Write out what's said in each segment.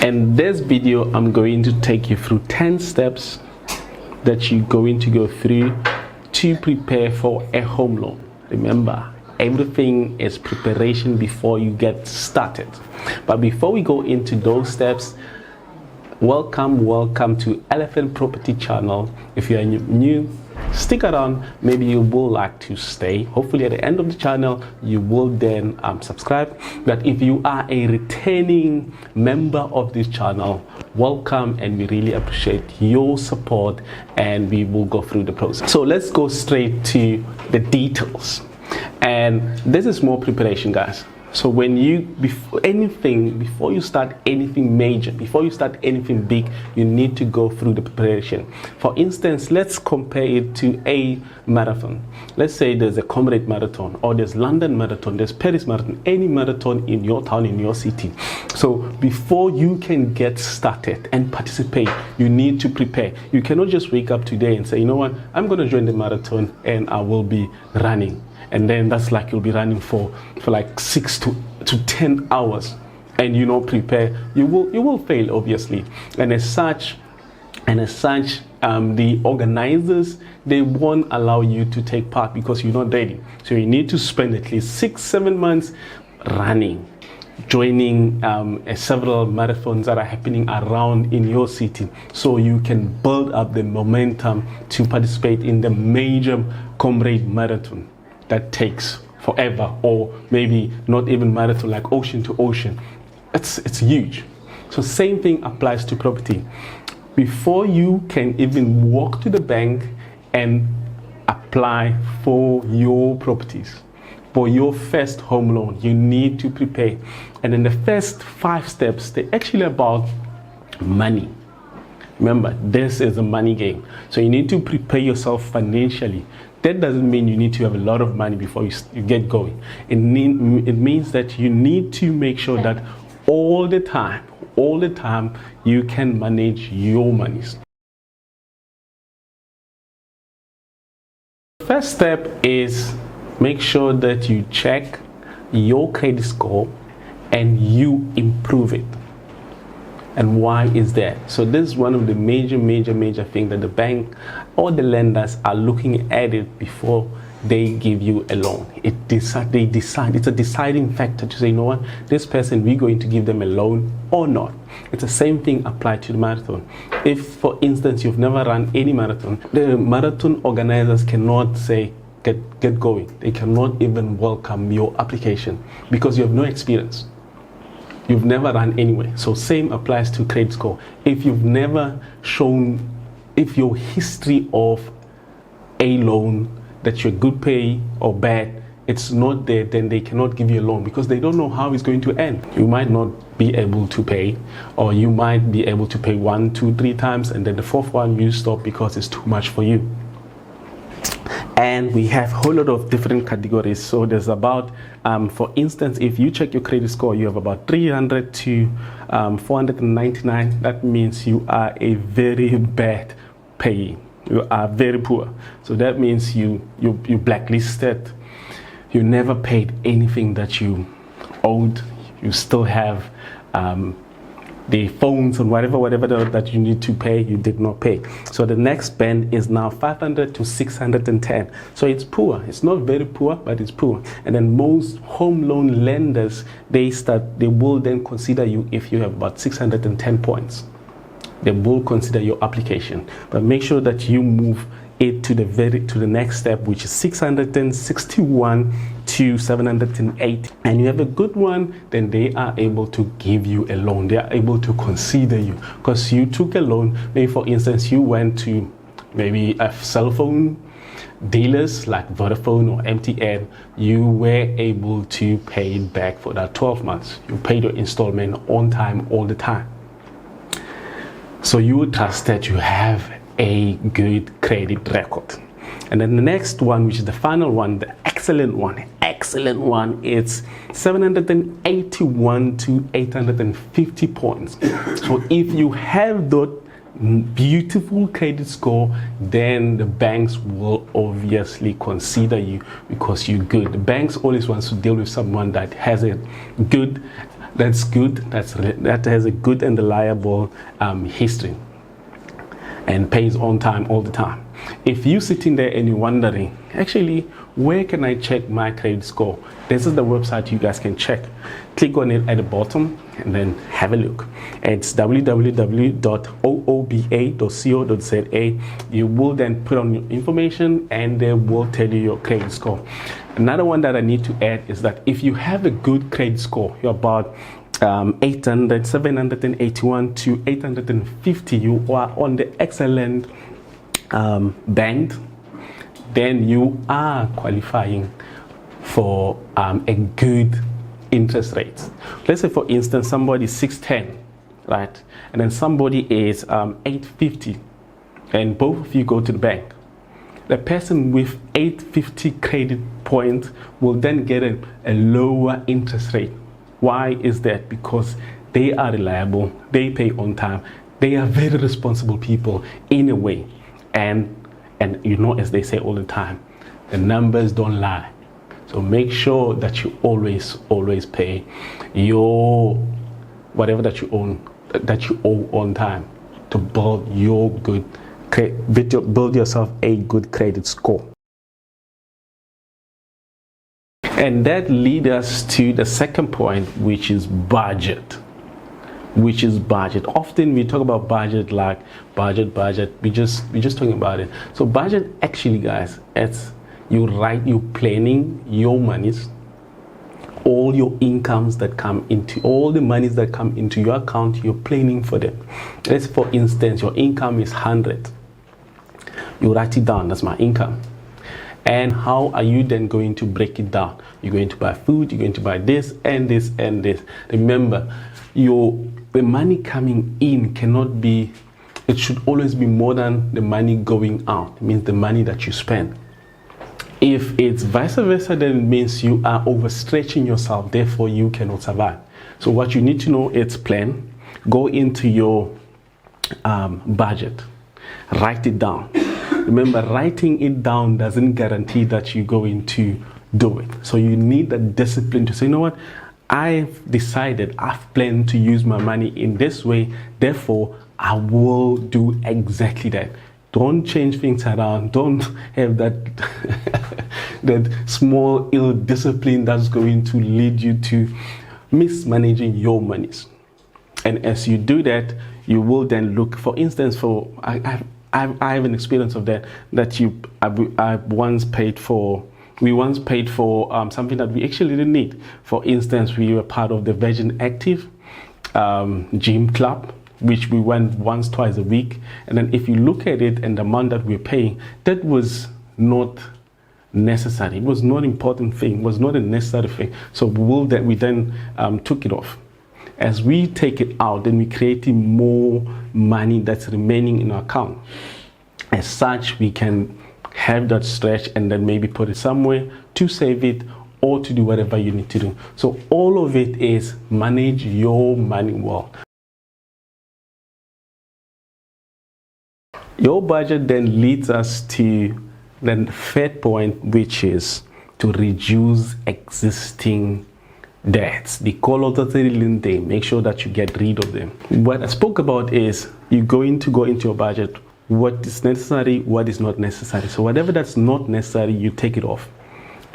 In this video, I'm going to take you through 10 steps that you're going to go through to prepare for a home loan. Remember, everything is preparation before you get started. But before we go into those steps, welcome to Elephant Property channel. If you are new, stick around. Maybe you will like to stay. Hopefully at the end of the channel you will then subscribe. But if you are a returning member of this channel, welcome, and we really appreciate your support, and we will go through the process. So let's go straight to the details, and this is more preparation, guys. So when before you start anything major, before you start anything big, you need to go through the preparation. For instance, let's compare it to a marathon. Let's say there's a Comrade Marathon, or there's London Marathon, there's Paris Marathon, any marathon in your town, in your city. So before you can get started and participate, you need to prepare. You cannot just wake up today and say, you know what, I'm going to join the marathon and I will be running. And then that's like you'll be running for like 6 to 10 hours, and you not prepare, you will fail, obviously. And as such, the organizers, they won't allow you to take part because you're not ready. So you need to spend at least 6-7 months running, joining several marathons that are happening around in your city, so you can build up the momentum to participate in the major Comrade Marathon that takes forever, or maybe not even marathon like ocean to ocean. It's huge. So same thing applies to property. Before you can even walk to the bank and apply for your properties, for your first home loan, you need to prepare. And then the first 5 steps, they're actually about money. Remember, this is a money game. So you need to prepare yourself financially. That doesn't mean you need to have a lot of money before you get going. It means that you need to make sure that all the time you can manage your monies. First step is make sure that you check your credit score and you improve it. And why is that? So this is one of the major things that the bank or the lenders are looking at it before they give you a loan. They decide, it's a deciding factor to say, you know what, this person, we're going to give them a loan or not. It's the same thing applied to the marathon. If, for instance, you've never run any marathon, the marathon organizers cannot say, get going. They cannot even welcome your application because you have no experience. You've never run anyway. So same applies to credit score. If you've never shown, if your history of a loan, that you're good pay or bad, it's not there, then they cannot give you a loan because they don't know how it's going to end. You might not be able to pay, or you might be able to pay 1, 2, 3 times, and then the 4th one you stop because it's too much for you. And we have a whole lot of different categories. So there's about, for instance, if you check your credit score, you have about 300 to 499. That means you are a very bad payee. You are very poor. So that means you blacklisted. You never paid anything that you owed. You still have the phones and whatever that you need to pay, you did not pay. So the next band is now 500 to 610. So it's poor. It's not very poor, but it's poor. And then most home loan lenders, they will then consider you if you have about 610 points. They will consider your application. But make sure that you move it to the next step, which is 661 to 708, and you have a good one, then they are able to give you a loan. They are able to consider you because you took a loan. Maybe, for instance, you went to maybe a cell phone dealers like Vodafone or MTN. You were able to pay it back for that 12 months. You paid your installment on time all the time. So you would trust that you have a good credit record. And then the next one, which is the final one, the excellent one, is 781 to 850 points. So if you have that beautiful credit score, then the banks will obviously consider you because you're good. The banks always wants to deal with someone that has a good that's good. That has a good and reliable history and pays on time all the time. If you're sitting there and you're wondering, actually, where can I check my credit score? This is the website you guys can check. Click on it at the bottom and then have a look. It's www.ooba.co.za. You will then put on your information and they will tell you your credit score. Another one that I need to add is that if you have a good credit score, you're about 781 to 850, you are on the excellent band, then you are qualifying for a good interest rate. Let's say, for instance, somebody is 610, right, and then somebody is 850, and both of you go to the bank. The person with 850 credit points will then get a lower interest rate. Why is that? Because they are reliable, they pay on time, they are very responsible people in a way, and you know, as they say all the time, the numbers don't lie. So make sure that you always pay your whatever that you owe on time to build yourself a good credit score. And that leads us to the second point, which is budget. Often we talk about budget like budget. We just talking about it. So budget, actually, guys, it's you planning your monies, all your incomes that come into, all the monies that come into your account, you're planning for them. Let's, for instance, your income is 100. You write it down, that's my income. And how are you then going to break it down? You're going to buy food, you're going to buy this and this and this. Remember, the money coming in cannot be, it should always be more than the money going out. It means the money that you spend. If it's vice versa, then it means you are overstretching yourself, therefore you cannot survive. So what you need to know is plan, go into your budget, write it down. Remember, writing it down doesn't guarantee that you're going to do it. So you need the discipline to say, you know what, I've decided, I've planned to use my money in this way, therefore I will do exactly that. Don't change things around. Don't have that that small ill discipline that's going to lead you to mismanaging your monies. And as you do that, you will then look, for instance, for I have an experience of that we once paid for something that we actually didn't need. For instance, we were part of the Virgin Active gym club, which we went once, twice a week. And then if you look at it and the amount that we're paying, that was not necessary. It was not an important thing. It was not a necessary thing. So we then took it off. As we take it out, then we're creating more money that's remaining in our account. As such, we can have that stretch and then maybe put it somewhere to save it or to do whatever you need to do. So all of it is manage your money well. Your budget then leads us to the third point, which is to reduce existing debts. The day, make sure that you get rid of them. What I spoke about is you're going to go into your budget, what is necessary, what is not necessary. So whatever that's not necessary, you take it off.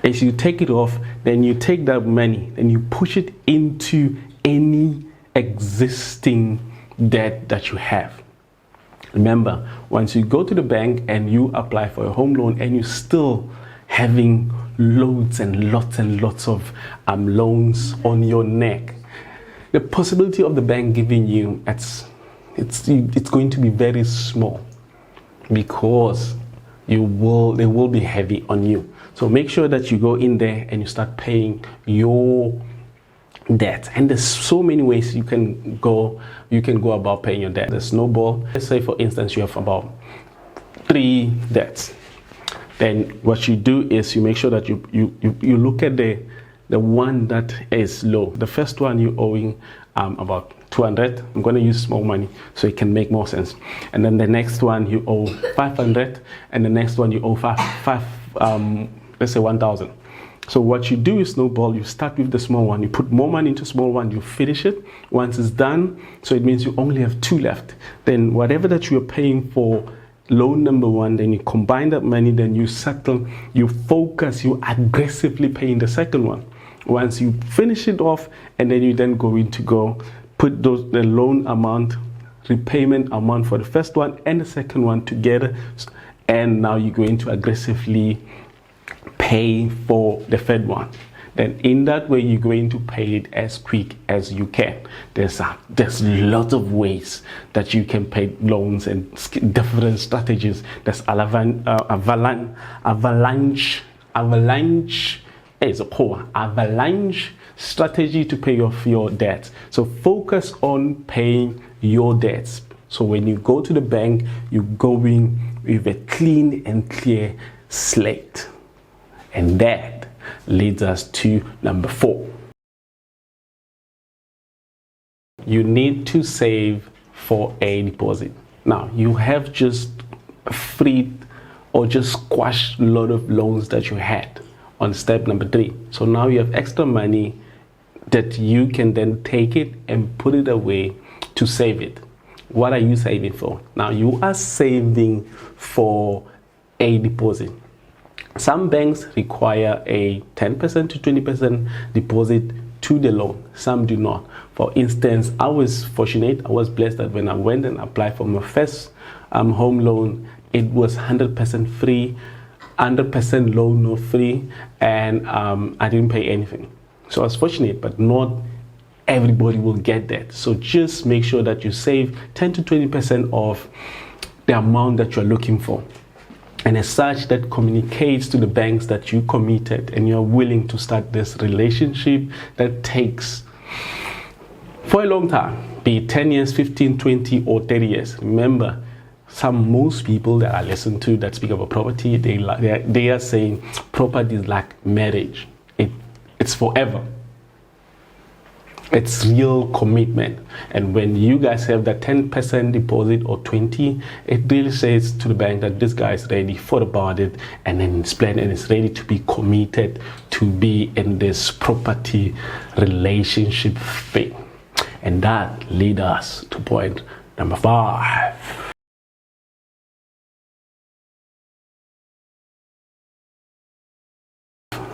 As you take it off, then you take that money and you push it into any existing debt that you have. Remember, once you go to the bank and you apply for a home loan and you're still having loads and lots of loans on your neck, the possibility of the bank giving you it's going to be very small, because they will be heavy on you. So make sure that you go in there and you start paying your debt. And there's so many ways you can go about paying your debt. The snowball. Let's say, for instance, you have about 3 debts. Then what you do is you make sure that you look at the one that is low. The first one you're owing about 200. I'm going to use small money so it can make more sense. And then the next one you owe 500, and the next one you owe let's say 1,000. So what you do is snowball. You start with the small one. You put more money into small one. You finish it. Once it's done, so it means you only have 2 left. Then whatever that you are paying for loan number 1, then you combine that money, then you settle, you focus, you aggressively paying the second one. Once you finish it off, and then you then going to go put the loan amount, repayment amount for the first one and the second one together, and now you're going to aggressively pay for the third one. Then in that way you're going to pay it as quick as you can. There's lots of ways that you can pay loans and different strategies. There's avalanche strategy to pay off your debts. So focus on paying your debts. So when you go to the bank, you're going with a clean and clear slate. And that leads us to number 4. You need to save for a deposit. Now, you have just freed or just squashed a lot of loans that you had on step number 3. So now you have extra money that you can then take it and put it away to save it. What are you saving for? Now, you are saving for a deposit. Some banks require a 10% to 20% deposit to the loan. Some do not. For instance, I was fortunate, I was blessed that when I went and applied for my first home loan, it was 100% free, 100% loan no free, and I didn't pay anything. So I was fortunate, but not everybody will get that. So just make sure that you save 10 to 20% of the amount that you're looking for. And as such, that communicates to the banks that you committed and you're willing to start this relationship that takes for a long time, be it 10 years, 15, 20, or 30 years. Remember, most people that I listen to that speak about property, they are saying property is like marriage. It's forever. It's real commitment. And when you guys have that 10% deposit or 20, it really says to the bank that this guy is ready, thought about it, and then it's planned and is ready to be committed to be in this property relationship thing. And that leads us to point number 5.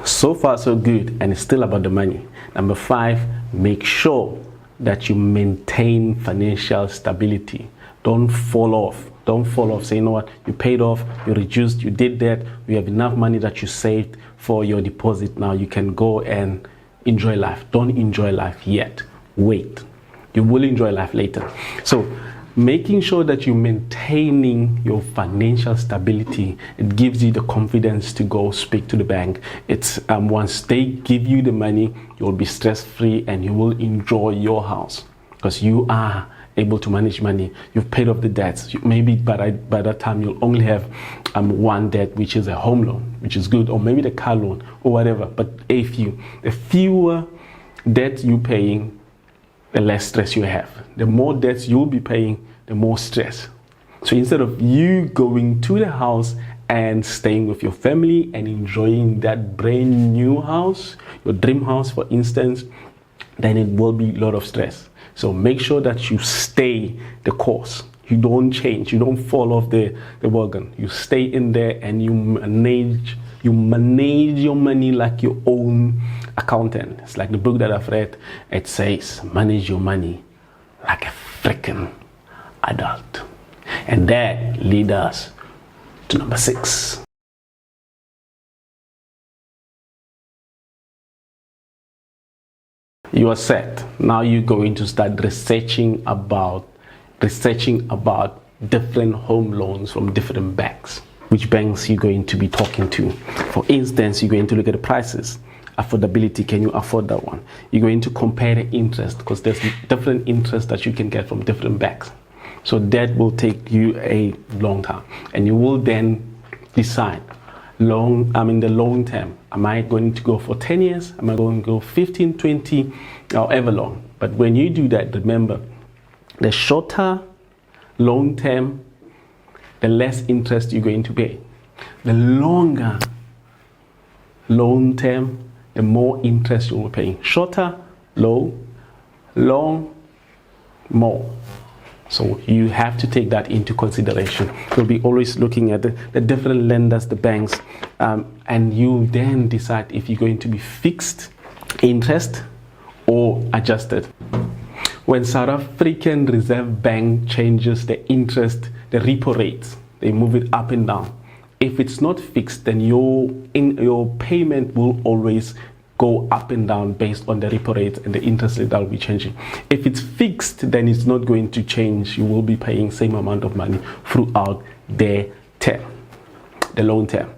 So far so good, and it's still about the money. Number 5, make sure that you maintain financial stability. Don't fall off. Don't fall off. Say, you know what, you paid off, you reduced, you did that, you have enough money that you saved for your deposit. Now you can go and enjoy life. Don't enjoy life yet. Wait. You will enjoy life later. So making sure that you're maintaining your financial stability, it gives you the confidence to go speak to the bank. It's once they give you the money, you'll be stress-free and you will enjoy your house because you are able to manage money. You've paid off the debts. Maybe by that time you'll only have one debt, which is a home loan, which is good, or maybe the car loan or whatever. But the fewer debts you're paying, the less stress you have. The more debts you'll be paying, the more stress. So instead of you going to the house and staying with your family and enjoying that brand new house, your dream house for instance, then it will be a lot of stress. So make sure that you stay the course. You don't change, you don't fall off the wagon. You stay in there and you manage your money like your own accountant. It's like the book that I've read. It says, manage your money like a freaking adult. And that leads us to number 6. You are set. Now you're going to start researching about different home loans from different banks. Which banks you're going to be talking to. For instance, you're going to look at the prices. Affordability, can you afford that one? You're going to compare the interest because there's different interest that you can get from different banks. So that will take you a long time. And you will then decide, the long term, am I going to go for 10 years? Am I going to go 15, 20, however long? But when you do that, remember, the shorter long term, the less interest you're going to pay. The longer long term, the more interest you'll be paying. Shorter, low, long, more. So you have to take that into consideration. You'll be always looking at the different lenders, the banks, and you then decide if you're going to be fixed interest or adjusted. When South African Reserve Bank changes the interest, the repo rates, they move it up and down. If it's not fixed, then your payment will always go up and down based on the repo rate and the interest rate that will be changing. If it's fixed, then it's not going to change. You will be paying same amount of money throughout the term, the loan term.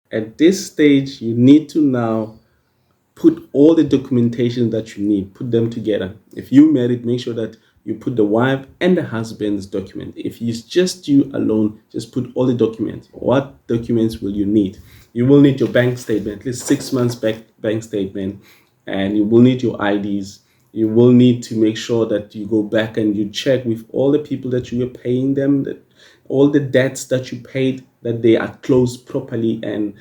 At this stage, you need to now put all the documentation that you need, put them together. If you married, make sure that you put the wife and the husband's document. If it's just you alone, just put all the documents. What documents will you need? You will need your bank statement, at least 6 months bank statement, and you will need your IDs. You will need to make sure that you go back and you check with all the people that you were paying them, that all the debts that you paid, that they are closed properly, and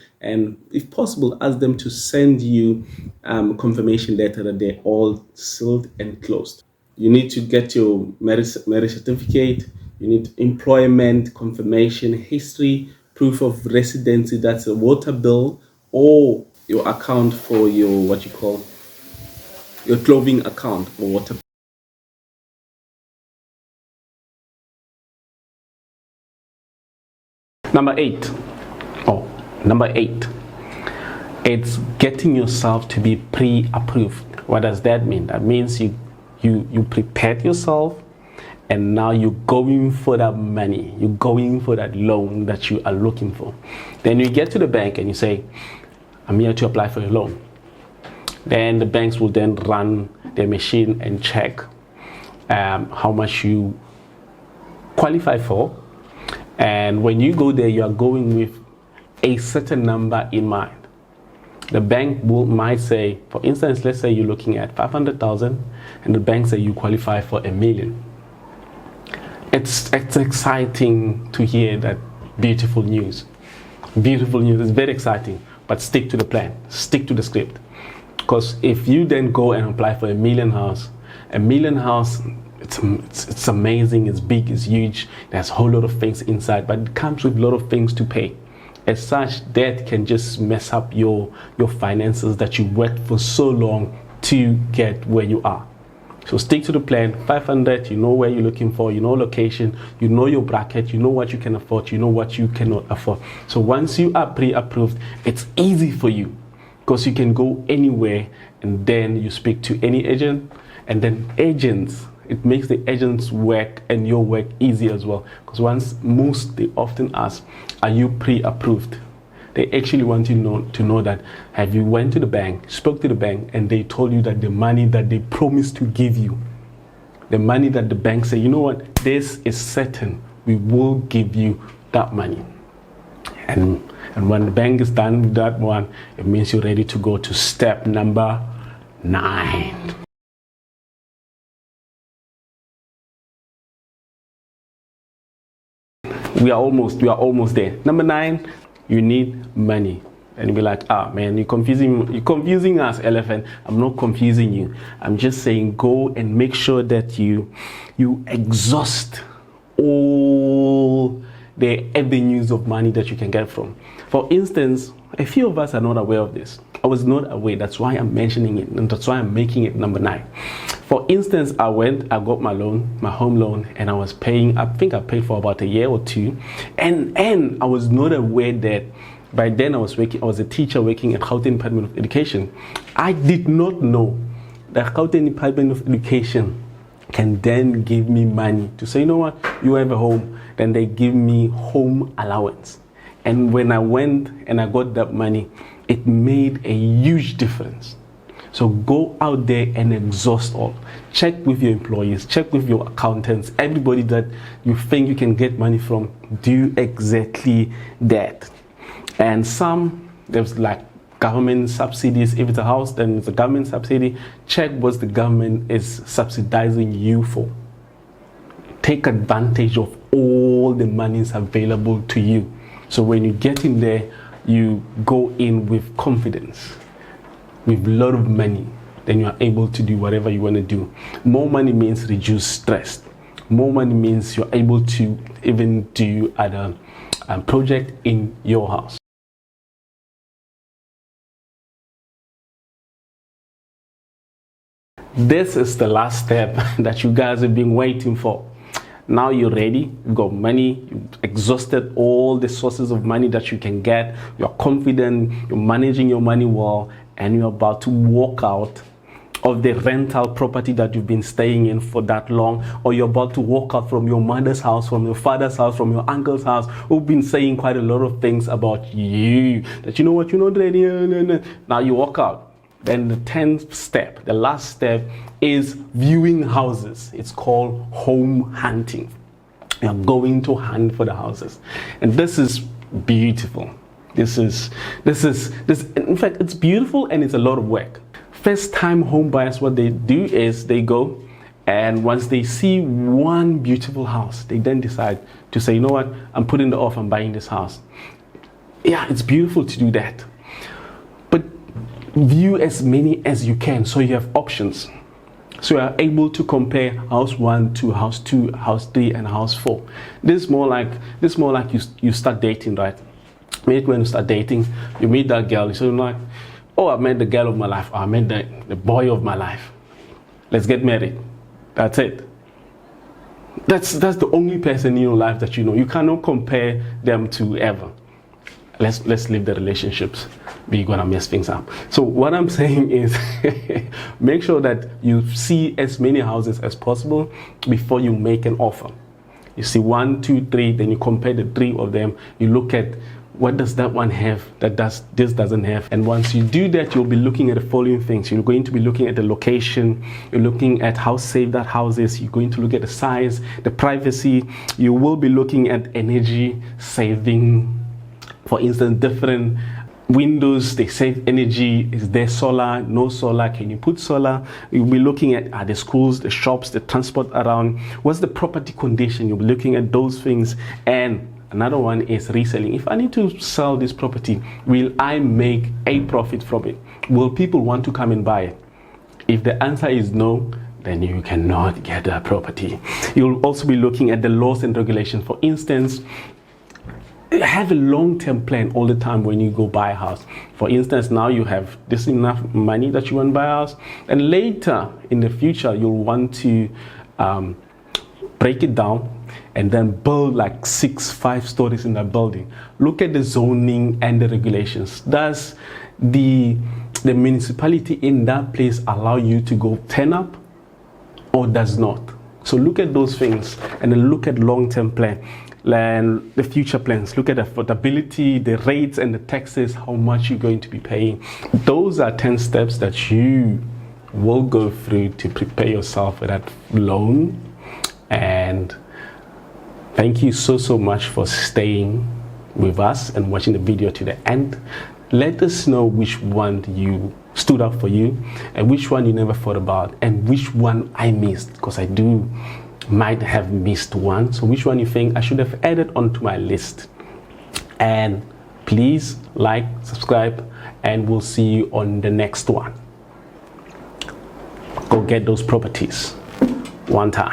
if possible, ask them to send you confirmation letter that they're all sealed and closed. You need to get your marriage certificate. You need employment confirmation history, proof of residency, that's a water bill, or your account for your what you call your clothing account or water. Number eight, it's getting yourself to be pre-approved. What does that mean? That means you prepared yourself, and now you're going for that money. You're going for that loan that you are looking for. Then you get to the bank and you say, I'm here to apply for a loan. Then the banks will then run their machine and check how much you qualify for. And when you go there, you are going with a certain number in mind. The bank might say, for instance, let's say you're looking at 500,000 and the bank say you qualify for $1 million. It's exciting to hear that beautiful news. Beautiful news, it's very exciting, but stick to the plan, stick to the script. Because if you then go and apply for $1 million house, it's amazing, it's big, it's huge, there's a whole lot of things inside, but it comes with a lot of things to pay. As such, that can just mess up your finances that you worked for so long to get where you are. So stick to the plan. 500, you know where you're looking for, you know location, you know your bracket, you know what you can afford, you know what you cannot afford. So once you are pre-approved, it's easy for you because you can go anywhere, and then you speak to any agent, and then agents, it makes the agents' work and your work easy as well. Because they often ask, are you pre-approved? They actually want to know that, have you went to the bank, spoke to the bank, and they told you that the money that they promised to give you, the money that the bank say, you know what, this is certain, we will give you that money. And when the bank is done with that one, it means you're ready to go to step number 9. We are almost there. Number 9, you need money. And you'll be like, man, you're confusing us, Elephant. I'm not confusing you. I'm just saying go and make sure that you exhaust all the avenues of money that you can get from. For instance, a few of us are not aware of this. I was not aware. That's why I'm mentioning it, and that's why I'm making it number 9. For instance, I got my loan, my home loan, and I was paying, I think I paid for about a year or 2. And I was not aware that by then I was a teacher working at Gauteng Department of Education. I did not know that Gauteng Department of Education can then give me money to say, you know what, you have a home, then they give me home allowance. And when I went and I got that money, it made a huge difference. So go out there and exhaust all. Check with your employees, check with your accountants, everybody that you think you can get money from, do exactly that. And there's like government subsidies. If it's a house, then it's a government subsidy. Check what the government is subsidizing you for. take advantage of all the monies available to you. So when you get in there, you go in with confidence, with a lot of money. Then you are able to do whatever you want to do. More money means reduce stress. More money means you're able to even do a project in your house. This is the last step that you guys have been waiting for. Now you're ready, you've got money, you've exhausted all the sources of money that you can get, you're confident, you're managing your money well, and you're about to walk out of the rental property that you've been staying in for that long, or you're about to walk out from your mother's house, from your father's house, from your uncle's house, who've been saying quite a lot of things about you, that you know what, you're not ready. Now you walk out. Then the 10th step, the last step, is viewing houses. It's called home hunting. You're going to hunt for the houses. And this is beautiful. This is in fact, it's beautiful and it's a lot of work. First time home buyers, what they do is they go, and once they see one beautiful house, they then decide to say, you know what, I'm putting the offer, I'm buying this house. Yeah, it's beautiful to do that. But view as many as you can so you have options. So you are able to compare house 1 to house 2, house 3, and house 4. This is more like you start dating, right? Maybe when you start dating, you meet that girl, you say, like, oh, I met the girl of my life, or I met the boy of my life. Let's get married. That's it. That's the only person in your life that you know. You cannot compare them to ever. Let's leave the relationships. We're gonna mess things up. So what I'm saying is make sure that you see as many houses as possible before you make an offer. You see 1, 2, 3, then you compare the 3 of them. You look at what does that one have that this doesn't have. And once you do that, you'll be looking at the following things. You're going to be looking at the location, you're looking at how safe that house is, you're going to look at the size, the privacy, you will be looking at energy saving. For instance, different windows, they save energy. Is there solar? No solar? Can you put solar? You'll be looking at the schools, the shops, the transport around. What's the property condition? You'll be looking at those things. And another one is reselling. If I need to sell this property, will I make a profit from it? Will people want to come and buy it? If the answer is no, then you cannot get that property. You'll also be looking at the laws and regulations. For instance, have a long-term plan all the time when you go buy a house. For instance, now you have this enough money that you want to buy a house, and later in the future you'll want to break it down and then build like 5 stories in that building. Look at the zoning and the regulations. Does the municipality in that place allow you to go 10 up or does not? So look at those things and then look at long-term plan. And the future plans, look at the affordability, the rates and the taxes, how much you're going to be paying. Those are 10 steps that you will go through to prepare yourself for that loan. And thank you so much for staying with us and watching the video to the end. Let us know which one you stood up for you and which one you never thought about and which one I missed, because I might have missed one. So which one you think I should have added onto my list? And please like, subscribe, and we'll see you on the next one. Go get those properties one time.